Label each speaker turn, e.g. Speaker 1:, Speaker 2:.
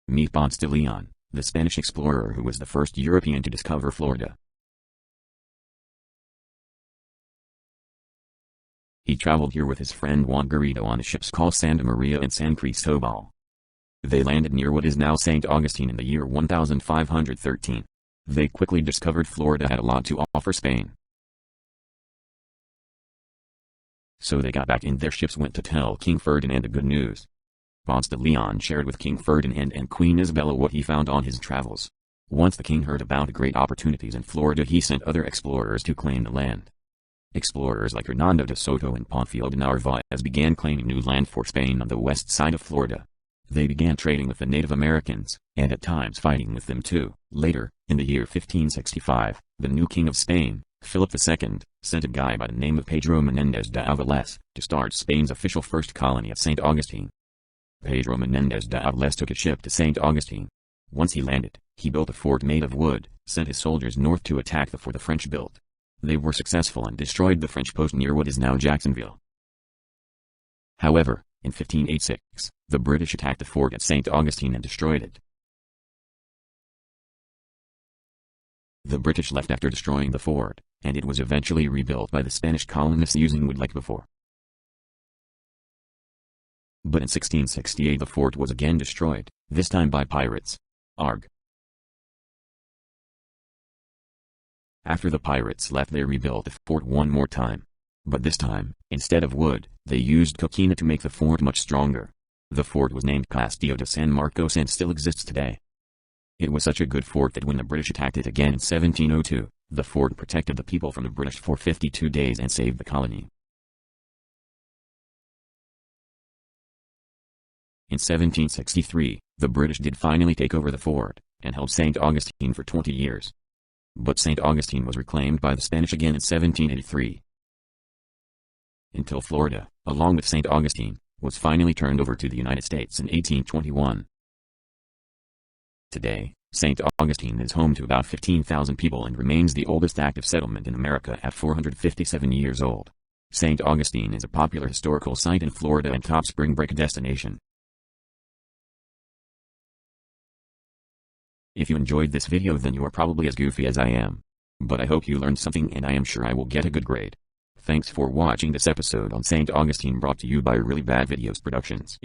Speaker 1: Meet Ponce de Leon, the Spanish explorer who was the first European to discover Florida. He traveled here with his friend Juan Garrido on the ships called Santa Maria and San Cristobal. They landed near what is now St. Augustine in the year 1513. They quickly discovered Florida had a lot to offer Spain. So they got back in their ships, went to tell King Ferdinand the good news. Ponce de Leon shared with King Ferdinand and Queen Isabella what he found on his travels. Once the king heard about the great opportunities in Florida, he sent other explorers to claim the land. Explorers like Hernando de Soto and Panfilo de Narvaez began claiming new land for Spain on the west side of Florida. They began trading with the Native Americans, and at times fighting with them too. Later, in the year 1565, the new king of Spain, Philip II, sent a guy by the name of Pedro Menendez de Avilés to start Spain's official first colony at St. Augustine. Pedro Menendez de Avilés took a ship to St. Augustine. Once he landed, he built a fort made of wood, sent his soldiers north to attack the fort the French built. They were successful and destroyed the French post near what is now Jacksonville. However, in 1586, the British attacked the fort at St. Augustine and destroyed it. The British left after destroying the fort, and it was eventually rebuilt by the Spanish colonists using wood like before. But in 1668 the fort was again destroyed, this time by pirates. Arg. After the pirates left, they rebuilt the fort one more time. But this time, instead of wood, they used coquina to make the fort much stronger. The fort was named Castillo de San Marcos and still exists today. It was such a good fort that when the British attacked it again in 1702, the fort protected the people from the British for 52 days and saved the colony. In 1763, the British did finally take over the fort, and held St. Augustine for 20 years. But St. Augustine was reclaimed by the Spanish again in 1783. Until Florida, along with St. Augustine, was finally turned over to the United States in 1821. Today, St. Augustine is home to about 15,000 people and remains the oldest active settlement in America at 457 years old. St. Augustine is a popular historical site in Florida and top spring break destination. If you enjoyed this video, then you are probably as goofy as I am. But I hope you learned something, and I am sure I will get a good grade. Thanks for watching this episode on St. Augustine, brought to you by Really Bad Videos Productions.